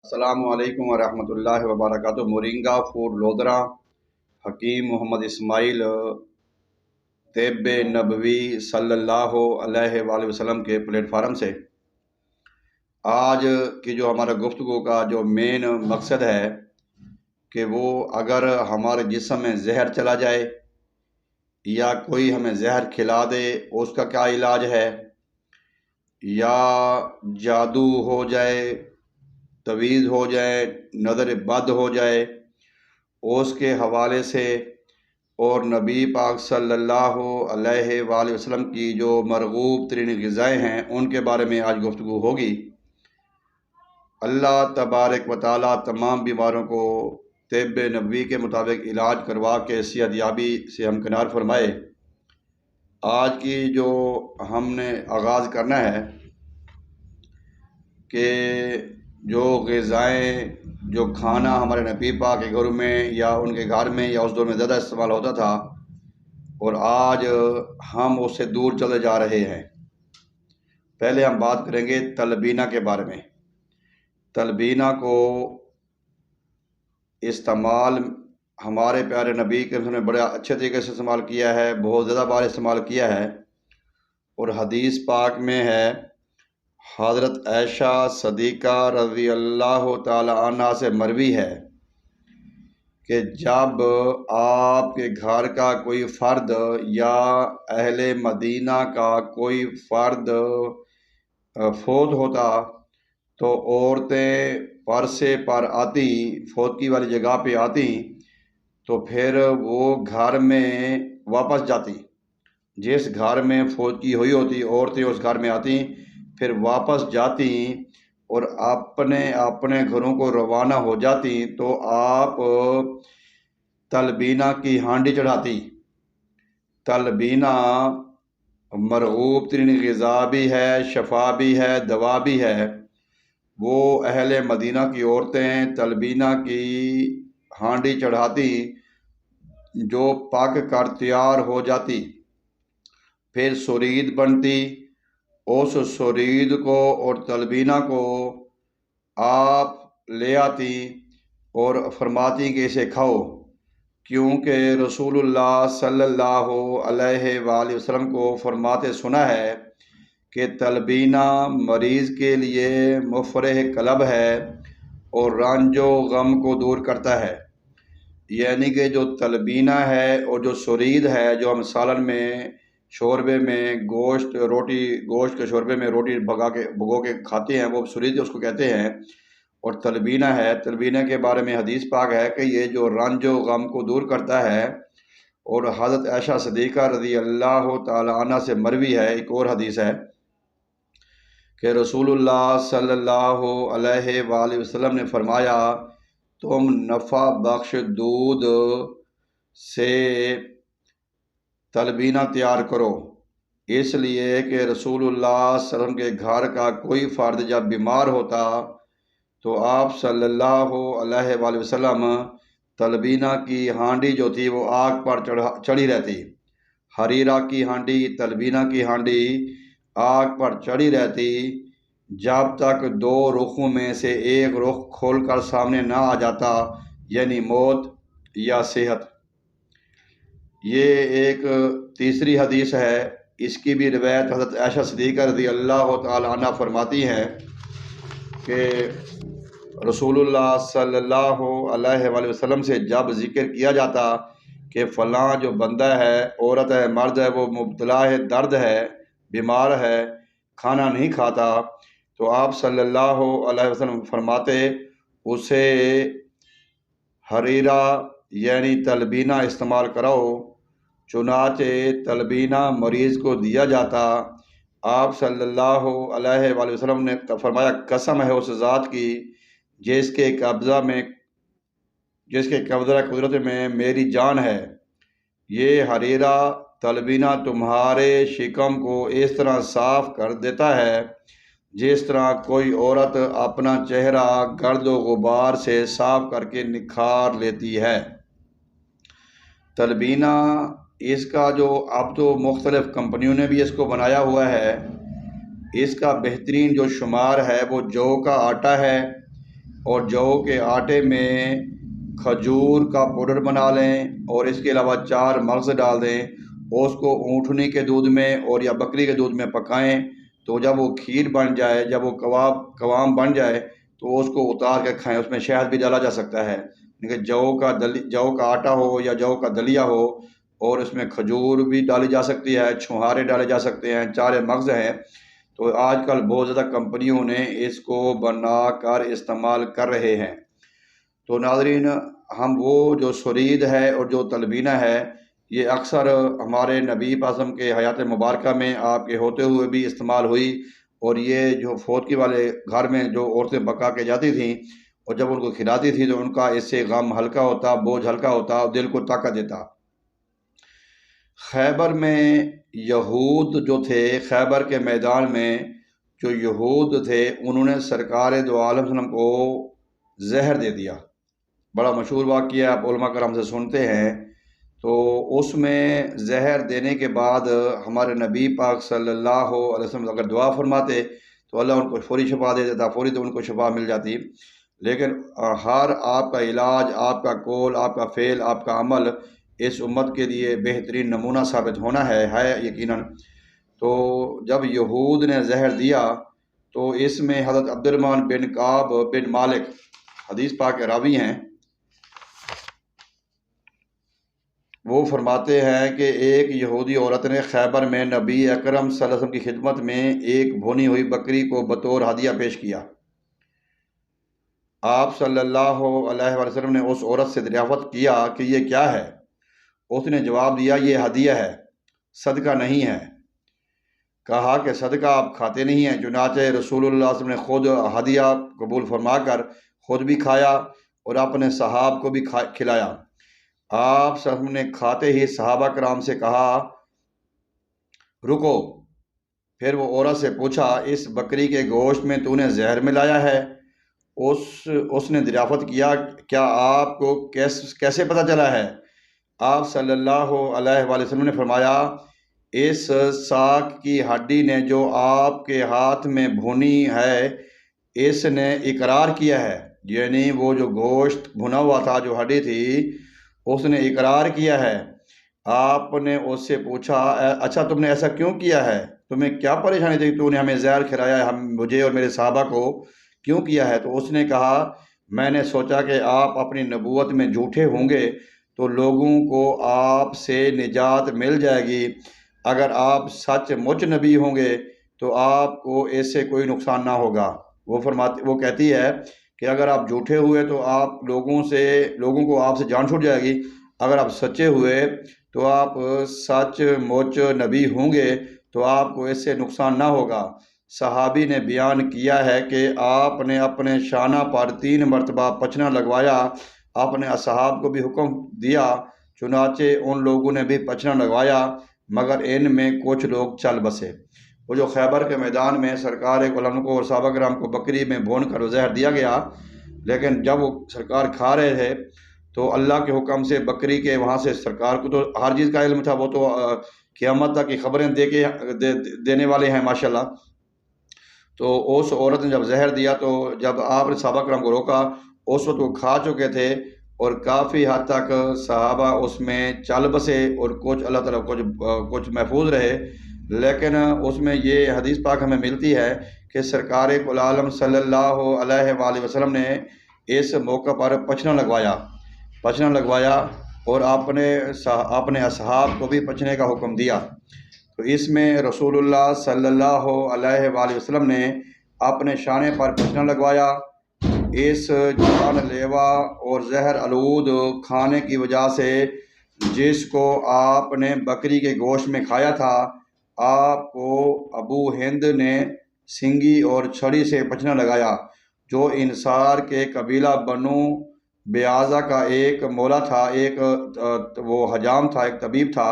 السلام علیکم ورحمۃ اللہ وبرکاتہ۔ مورنگا فوڈ لودرا حکیم محمد اسماعیل طب نبوی صلی اللہ علیہ وآلہ وسلم کے پلیٹ فارم سے آج کی جو ہمارا گفتگو کا جو مین مقصد ہے کہ وہ اگر ہمارے جسم میں زہر چلا جائے یا کوئی ہمیں زہر کھلا دے اس کا کیا علاج ہے، یا جادو ہو جائے، تویز ہو جائے، نظر بد ہو جائے، اس کے حوالے سے اور نبی پاک صلی اللہ علیہ وآلہ وسلم کی جو مرغوب ترین غذائیں ہیں ان کے بارے میں آج گفتگو ہوگی۔ اللہ تبارک و تعالیٰ تمام بیماروں کو طب نبوی کے مطابق علاج کروا کے صحت یابی سے ہمکنار فرمائے۔ آج کی جو ہم نے آغاز کرنا ہے کہ جو غذائیں، جو کھانا ہمارے نبی پاک کے گھروں میں یا ان کے گھر میں یا اس دور میں زیادہ استعمال ہوتا تھا اور آج ہم اس سے دور چلے جا رہے ہیں۔ پہلے ہم بات کریں گے تلبینہ کے بارے میں۔ تلبینہ کو استعمال ہمارے پیارے نبی کے نے بڑے اچھے طریقے سے استعمال کیا ہے، بہت زیادہ بار استعمال کیا ہے، اور حدیث پاک میں ہے، حضرت عائشہ صدیقہ رضی اللہ تعالی عنہ سے مروی ہے کہ جب آپ کے گھر کا کوئی فرد یا اہل مدینہ کا کوئی فرد فوت ہوتا تو عورتیں پرسے پر آتی، فوتگی والی جگہ پہ آتی تو پھر وہ گھر میں واپس جاتی۔ جس گھر میں فوتگی ہوئی ہوتی عورتیں اس گھر میں آتی، پھر واپس جاتی اور اپنے گھروں کو روانہ ہو جاتی تو آپ تلبینہ کی ہانڈی چڑھاتی۔ تلبینہ مرغوب ترین غذا بھی ہے، شفا بھی ہے، دوا بھی ہے۔ وہ اہل مدینہ کی عورتیں تلبینہ کی ہانڈی چڑھاتی جو پک کر تیار ہو جاتی، پھر سرید بنتی، اس سرید کو اور تلبینہ کو آپ لے آتی اور فرماتی کہ اسے کھاؤ، کیونکہ رسول اللہ صلی اللہ علیہ وآلہ وسلم کو فرماتے سنا ہے کہ تلبینہ مریض کے لیے مفرح قلب ہے اور رنج و غم کو دور کرتا ہے۔ یعنی کہ جو تلبینہ ہے اور جو سرید ہے جو ہم سالن میں، شوربے میں، گوشت کے شوربے میں روٹی بھگو کے کھاتے ہیں، وہ سرید اس کو کہتے ہیں، اور تلبینہ ہے۔ تلبینہ کے بارے میں حدیث پاک ہے کہ یہ جو رنج و غم کو دور کرتا ہے، اور حضرت عائشہ صدیقہ رضی اللہ تعالی عنہ سے مروی ہے، ایک اور حدیث ہے کہ رسول اللہ صلی اللہ علیہ وآلہ وسلم نے فرمایا، تم نفع بخش دودھ سے تلبینہ تیار کرو، اس لیے کہ رسول اللہ صلی اللہ علیہ وسلم کے گھر کا کوئی فرد جب بیمار ہوتا تو آپ صلی اللہ علیہ وآلہ وسلم تلبینہ کی ہانڈی جو تھی وہ آگ پر چڑھی رہتی۔ حریرہ کی ہانڈی، تلبینہ کی ہانڈی آگ پر چڑھی رہتی جب تک دو رخوں میں سے ایک رخ کھول کر سامنے نہ آ جاتا، یعنی موت یا صحت۔ یہ ایک تیسری حدیث ہے، اس کی بھی روایت حضرت عائشہ صدیقہ رضی اللہ تعالی عنہ فرماتی ہیں کہ رسول اللہ صلی اللہ علیہ وآلہ وسلم سے جب ذکر کیا جاتا کہ فلاں جو بندہ ہے، عورت ہے، مرد ہے، وہ مبتلا ہے، درد ہے، بیمار ہے، کھانا نہیں کھاتا، تو آپ صلی اللہ علیہ وسلم فرماتے اسے حریرہ یعنی تلبینہ استعمال کراؤ۔ چنانچہ تلبینہ مریض کو دیا جاتا۔ آپ صلی اللہ علیہ وآلہ وسلم نے فرمایا، قسم ہے اس ذات کی جس کے قبضہ قدرت میں میری جان ہے، یہ حریرہ تلبینہ تمہارے شکم کو اس طرح صاف کر دیتا ہے جس طرح کوئی عورت اپنا چہرہ گرد و غبار سے صاف کر کے نکھار لیتی ہے۔ تلبینہ اس کا جو اب تو مختلف کمپنیوں نے بھی اس کو بنایا ہوا ہے، اس کا بہترین جو شمار ہے وہ جو کا آٹا ہے اور جو کے آٹے میں کھجور کا پاؤڈر بنا لیں اور اس کے علاوہ 4 مغز ڈال دیں اور اس کو اونٹنی کے دودھ میں اور یا بکری کے دودھ میں پکائیں، تو جب وہ کھیر بن جائے، جب وہ قوام بن جائے تو اس کو اتار کے کھائیں۔ اس میں شہد بھی ڈالا جا سکتا ہے، لیکن جو کا آٹا ہو یا جو کا دلیا ہو، اور اس میں کھجور بھی ڈالی جا سکتی ہے، چھہارے ڈالے جا سکتے ہیں، 4 مغز ہیں۔ تو آج کل بہت زیادہ کمپنیوں نے اس کو بنا کر استعمال کر رہے ہیں۔ تو ناظرین، ہم وہ جو شرید ہے اور جو تلبینہ ہے، یہ اکثر ہمارے نبی اعظم کے حیات مبارکہ میں آپ کے ہوتے ہوئے بھی استعمال ہوئی، اور یہ جو فوتگی والے گھر میں جو عورتیں پکا کے جاتی تھیں اور جب ان کو کھلاتی تھی تو ان کا اس سے غم ہلکا ہوتا، بوجھ ہلکا ہوتا اور دل کو طاقت دیتا۔ خیبر میں یہود جو تھے، خیبر کے میدان میں جو یہود تھے، انہوں نے سرکار دو عالم صلی اللہ علیہ وسلم کو زہر دے دیا۔ بڑا مشہور واقعہ آپ علماء کرام سے سنتے ہیں۔ تو اس میں زہر دینے کے بعد ہمارے نبی پاک صلی اللہ علیہ وسلم اگر دعا فرماتے تو اللہ ان کو فوری شفا دے دیتا، فوری تو ان کو شفا مل جاتی۔ لیکن ہر آپ کا علاج، آپ کا قول، آپ کا فعل، آپ کا عمل اس امت کے لیے بہترین نمونہ ثابت ہونا ہے یقیناً۔ تو جب یہود نے زہر دیا تو اس میں حضرت عبدالرحمن بن کعب بن مالک حدیث پاک کے راوی ہیں، وہ فرماتے ہیں کہ ایک یہودی عورت نے خیبر میں نبی اکرم صلی اللہ علیہ وسلم کی خدمت میں ایک بھونی ہوئی بکری کو بطور ہدیہ پیش کیا۔ آپ صلی اللہ علیہ وسلم نے اس عورت سے دریافت کیا کہ یہ کیا ہے؟ اس نے جواب دیا، یہ ہدیہ ہے، صدقہ نہیں ہے۔ کہا کہ صدقہ آپ کھاتے نہیں ہیں؟ چنانچہ رسول اللہ صلی اللہ علیہ وسلم نے خود ہدیہ قبول فرما کر خود بھی کھایا اور اپنے صحاب کو بھی کھلایا۔ آپ صلی اللہ علیہ وسلم نے کھاتے ہی صحابہ کرام سے کہا رکو۔ پھر وہ عورت سے پوچھا، اس بکری کے گوشت میں تو نے زہر ملایا ہے؟ اس نے دریافت کیا، کیا آپ کو کیسے پتہ چلا ہے؟ آپ صلی اللہ علیہ وآلہ وسلم نے فرمایا، اس ساک کی ہڈی نے جو آپ کے ہاتھ میں بھونی ہے اس نے اقرار کیا ہے، یعنی وہ جو گوشت بھنا ہوا تھا، جو ہڈی تھی، اس نے اقرار کیا ہے۔ آپ نے اس سے پوچھا، اچھا تم نے ایسا کیوں کیا ہے؟ تمہیں کیا پریشانی تھی؟ تو نے ہمیں زہر کھلایا ہے، مجھے اور میرے صحابہ کو کیوں کیا ہے؟ تو اس نے کہا، میں نے سوچا کہ آپ اپنی نبوت میں جھوٹے ہوں گے تو لوگوں کو آپ سے نجات مل جائے گی، اگر آپ سچ مچ نبی ہوں گے تو آپ کو اس سے کوئی نقصان نہ ہوگا۔ وہ کہتی ہے کہ اگر آپ جھوٹے ہوئے تو آپ لوگوں کو آپ سے جان چھوٹ جائے گی، اگر آپ سچے ہوئے تو آپ سچ مچ نبی ہوں گے تو آپ کو اس سے نقصان نہ ہوگا۔ صحابی نے بیان کیا ہے کہ آپ نے اپنے شانہ پر 3 مرتبہ پچنا لگوایا، اپنے اصحاب کو بھی حکم دیا، چنانچہ ان لوگوں نے بھی پچنا لگوایا، مگر ان میں کچھ لوگ چل بسے۔ وہ جو خیبر کے میدان میں سرکار کو اور صحابہ کرام کو بکری میں بھون کر زہر دیا گیا، لیکن جب وہ سرکار کھا رہے تھے تو اللہ کے حکم سے بکری کے وہاں سے سرکار کو تو ہر چیز کا علم تھا، وہ تو قیامت تک کی خبریں دینے والے ہیں ماشاءاللہ۔ تو اس عورت نے جب زہر دیا تو جب آپ نے صحابہ کرام کو روکا، اس وقت وہ کھا چکے تھے اور کافی حد تک صحابہ اس میں چل بسے اور کچھ اللہ تعالیٰ کچھ محفوظ رہے۔ لیکن اس میں یہ حدیث پاک ہمیں ملتی ہے کہ سرکار عالم صلی اللہ علیہ وآلہ وسلم نے اس موقع پر پچنا لگوایا اور اپنے اصحاب کو بھی پچنے کا حکم دیا۔ تو اس میں رسول اللہ صلی اللہ علیہ وآلہ وسلم نے اپنے شانے پر پچنا لگوایا۔ اس جان لیوا اور زہر آلود کھانے کی وجہ سے جس کو آپ نے بکری کے گوشت میں کھایا تھا، آپ کو ابو ہند نے سنگی اور چھڑی سے پچنا لگایا، جو انصار کے قبیلہ بنو بیازا کا ایک مولا تھا، وہ حجام تھا، ایک طبیب تھا،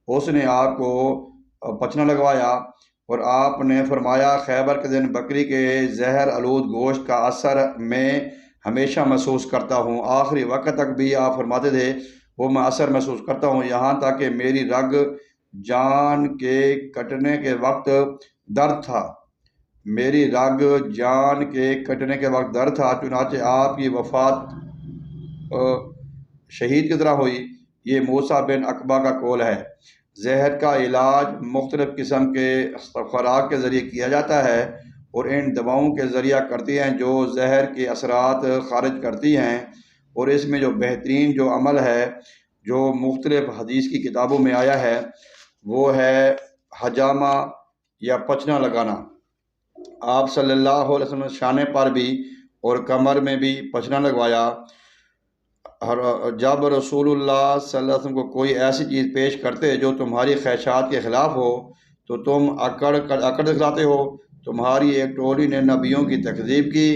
اس نے آپ کو پچنا لگوایا اور آپ نے فرمایا، خیبر کے دن بکری کے زہر آلود گوشت کا اثر میں ہمیشہ محسوس کرتا ہوں، آخری وقت تک بھی آپ فرماتے تھے وہ میں اثر محسوس کرتا ہوں، یہاں تک کہ میری رگ جان کے کٹنے کے وقت درد تھا، میری رگ جان کے کٹنے کے وقت درد تھا، چنانچہ آپ کی وفات شہید کی طرح ہوئی۔ یہ موسیٰ بن عقبہ کا قول ہے۔ زہر کا علاج مختلف قسم کے خوراک کے ذریعے کیا جاتا ہے اور ان دواؤں کے ذریعہ کرتی ہیں جو زہر کے اثرات خارج کرتی ہیں، اور اس میں جو بہترین جو عمل ہے جو مختلف حدیث کی کتابوں میں آیا ہے وہ ہے حجامہ یا پچنا لگانا۔ آپ صلی اللہ علیہ وسلم نے شانے پر بھی اور کمر میں بھی پچنا لگوایا۔ جب رسول اللہ صلی اللہ علیہ وسلم کو کوئی ایسی چیز پیش کرتے جو تمہاری خواہشات کے خلاف ہو تو تم اکڑ دکھلاتے ہو۔ تمہاری ایک ٹولی نے نبیوں کی تکذیب کی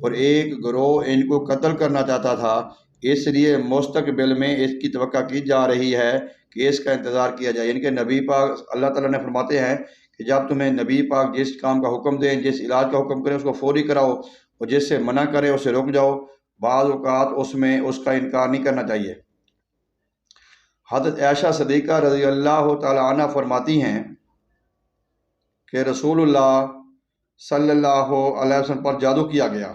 اور ایک گروہ ان کو قتل کرنا چاہتا تھا، اس لیے مستقبل میں اس کی توقع کی جا رہی ہے کہ اس کا انتظار کیا جائے۔ یعنی کہ نبی پاک اللہ تعالیٰ نے فرماتے ہیں کہ جب تمہیں نبی پاک جس کام کا حکم دیں، جس علاج کا حکم کریں، اس کو فوری کراؤ، اور جس سے منع کرے اسے رک جاؤ۔ بعض اوقات اس میں اس کا انکار نہیں کرنا چاہیے۔ حضرت عائشہ صدیقہ رضی اللہ تعالی عنہ فرماتی ہیں کہ رسول اللہ صلی اللہ علیہ وسلم پر جادو کیا گیا،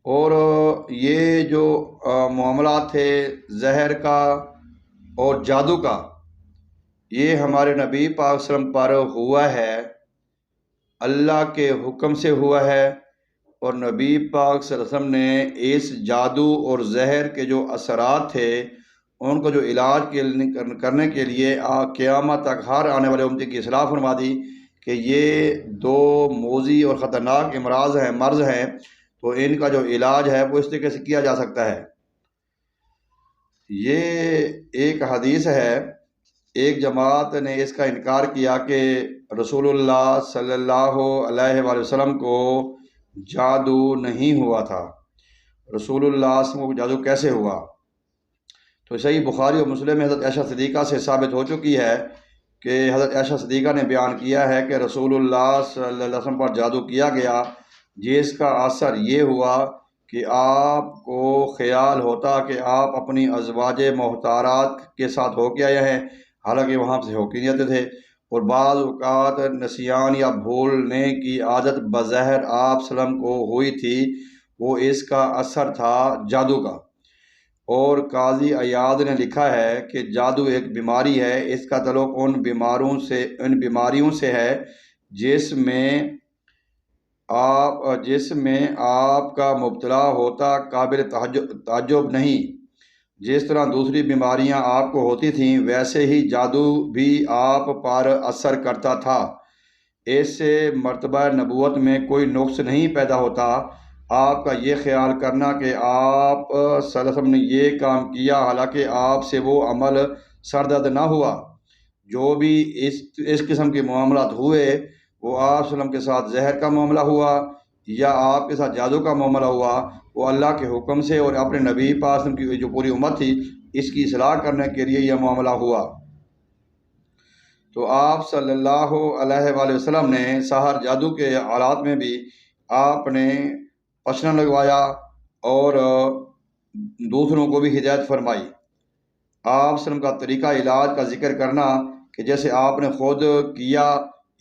اور یہ جو معاملات تھے زہر کا اور جادو کا، یہ ہمارے نبی پاک صلی اللہ علیہ وسلم پر ہوا ہے، اللہ کے حکم سے ہوا ہے، اور نبی پاک صلی اللہ علیہ وسلم نے اس جادو اور زہر کے جو اثرات تھے ان کو جو علاج کرنے کے لیے قیامت تک ہر آنے والے امتی کی اصلاح فرما دی کہ یہ دو موذی اور خطرناک مرض ہیں، تو ان کا جو علاج ہے وہ اس طریقے سے کیا جا سکتا ہے۔ یہ ایک حدیث ہے، ایک جماعت نے اس کا انکار کیا کہ رسول اللہ صلی اللہ علیہ وآلہ وسلم کو جادو نہیں ہوا تھا۔ رسول اللہ صلی اللہ علیہ وسلم کو جادو کیسے ہوا؟ تو صحیح بخاری اور مسلم میں حضرت عائشہ صدیقہ سے ثابت ہو چکی ہے کہ حضرت عائشہ صدیقہ نے بیان کیا ہے کہ رسول اللہ صلی اللہ علیہ وسلم پر جادو کیا گیا، جس کا اثر یہ ہوا کہ آپ کو خیال ہوتا کہ آپ اپنی ازواج محترمات کے ساتھ ہو کے آئے ہیں، حالانکہ وہاں سے ہو کے نہیں آتے تھے، اور بعض اوقات نسیان یا بھولنے کی عادت بظاہر آپ صلی اللہ علیہ وسلم کو ہوئی تھی، وہ اس کا اثر تھا جادو کا۔ اور قاضی عیاض نے لکھا ہے کہ جادو ایک بیماری ہے، اس کا تعلق ان بیماریوں سے ہے جس میں آپ کا مبتلا ہوتا قابل تعجب نہیں۔ جس طرح دوسری بیماریاں آپ کو ہوتی تھیں ویسے ہی جادو بھی آپ پر اثر کرتا تھا۔ اس سے مرتبہ نبوت میں کوئی نقص نہیں پیدا ہوتا۔ آپ کا یہ خیال کرنا کہ آپ صلی اللہ علیہ وسلم نے یہ کام کیا حالانکہ آپ سے وہ عمل سرزد نہ ہوا۔ جو بھی اس قسم کے معاملات ہوئے وہ آپ صلی اللہ علیہ وسلم کے ساتھ زہر کا معاملہ ہوا یا آپ کے ساتھ جادو کا معاملہ ہوا، وہ اللہ کے حکم سے اور اپنے نبی پاک صلی اللہ علیہ وسلم کی جو پوری امت تھی اس کی اصلاح کرنے کے لیے یہ معاملہ ہوا۔ تو آپ صلی اللہ علیہ وآلہ وسلم نے سحر جادو کے حالات میں بھی آپ نے پچنا لگوایا اور دوسروں کو بھی ہدایت فرمائی۔ آپ صلی اللہ علیہ وسلم کا طریقہ علاج کا ذکر کرنا کہ جیسے آپ نے خود کیا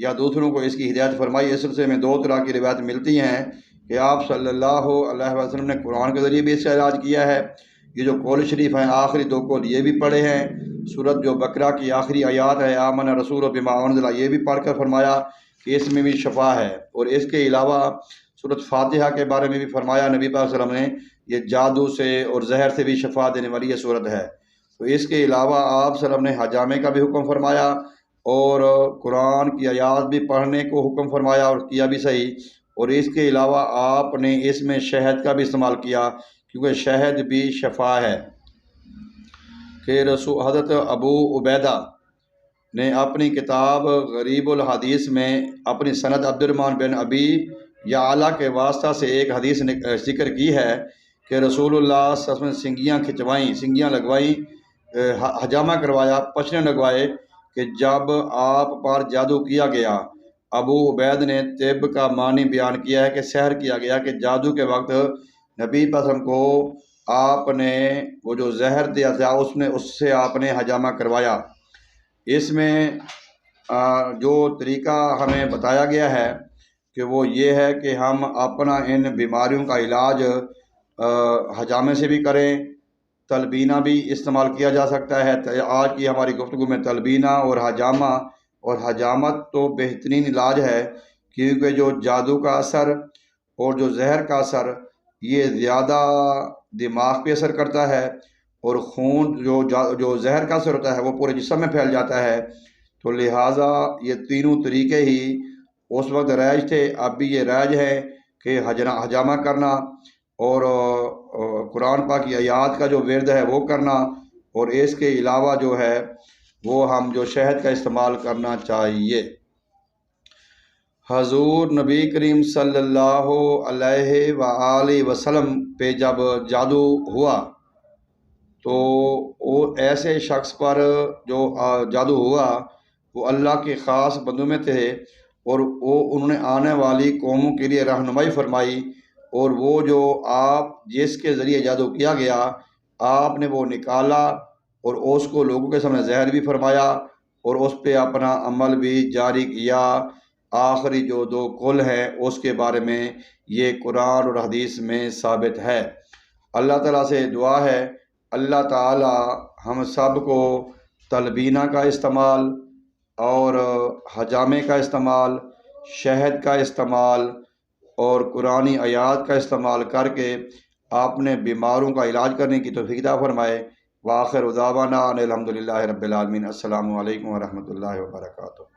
یا دوسروں کو اس کی ہدایت فرمائی، اس سلسلے میں دو طرح کی روایت ملتی ہیں کہ آپ صلی اللہ علیہ وسلم نے قرآن کے ذریعے بھی اس کا علاج کیا ہے۔ یہ جو قول شریف ہیں آخری دو قول یہ بھی پڑھے ہیں، سورت جو بقرہ کی آخری آیات ہے آمن رسول بما انزل، یہ بھی پڑھ کر فرمایا کہ اس میں بھی شفا ہے، اور اس کے علاوہ سورت فاتحہ کے بارے میں بھی فرمایا نبی پاک صلی اللہ علیہ وسلم نے یہ جادو سے اور زہر سے بھی شفا دینے والی یہ صورت ہے۔ تو اس کے علاوہ آپ صلی اللہ علیہ وسلم نے حجامے کا بھی حکم فرمایا اور قرآن کی آیات بھی پڑھنے کو حکم فرمایا اور کیا بھی صحیح، اور اس کے علاوہ آپ نے اس میں شہد کا بھی استعمال کیا کیونکہ شہد بھی شفا ہے۔ کہ حضرت ابو عبیدہ نے اپنی کتاب غریب الحدیث میں اپنی سند عبد الرحمن بن ابی یعلا کے واسطہ سے ایک حدیث ذکر کی ہے کہ رسول اللہ صلی اللہ علیہ وسلم نے سنگیاں لگوائیں، حجامہ کروایا، پچنے لگوائے کہ جب آپ پر جادو کیا گیا۔ ابو عبید نے طب کا معنی بیان کیا ہے کہ سحر کیا گیا کہ جادو کے وقت نبی پسند کو آپ نے وہ جو زہر دیا تھا اس سے آپ نے حجامہ کروایا۔ اس میں جو طریقہ ہمیں بتایا گیا ہے کہ وہ یہ ہے کہ ہم اپنا ان بیماریوں کا علاج حجامے سے بھی کریں، تلبینہ بھی استعمال کیا جا سکتا ہے۔ آج کی ہماری گفتگو میں تلبینہ اور حجامہ اور حجامت تو بہترین علاج ہے، کیونکہ جو جادو کا اثر اور جو زہر کا اثر یہ زیادہ دماغ پہ اثر کرتا ہے، اور خون جو زہر کا اثر ہوتا ہے وہ پورے جسم میں پھیل جاتا ہے۔ تو لہٰذا یہ تینوں طریقے ہی اس وقت رائج تھے، اب بھی یہ رائج ہے کہ حجامہ کرنا اور قرآن پاک کی آیات کا جو ورد ہے وہ کرنا، اور اس کے علاوہ جو ہے وہ ہم جو شہد کا استعمال کرنا چاہیے۔ حضور نبی کریم صلی اللہ علیہ وآلہ وسلم پہ جب جادو ہوا تو وہ ایسے شخص پر جو جادو ہوا وہ اللہ کے خاص بندوں میں تھے، اور انہوں نے آنے والی قوموں کے لیے رہنمائی فرمائی، اور وہ جو آپ جس کے ذریعے جادو کیا گیا آپ نے وہ نکالا اور اس کو لوگوں کے سامنے زہر بھی فرمایا اور اس پہ اپنا عمل بھی جاری کیا۔ آخری جو 2 قول ہیں اس کے بارے میں یہ قرآن اور حدیث میں ثابت ہے۔ اللہ تعالیٰ سے دعا ہے اللہ تعالیٰ ہم سب کو تلبینہ کا استعمال اور حجامے کا استعمال، شہد کا استعمال اور قرآنی آیات کا استعمال کر کے اپنے بیماروں کا علاج کرنے کی توفیق عطا فرمائے۔ وآخر دعوانا ان الحمد للہ رب العالمین۔ السلام علیکم ورحمۃ اللہ وبرکاتہ۔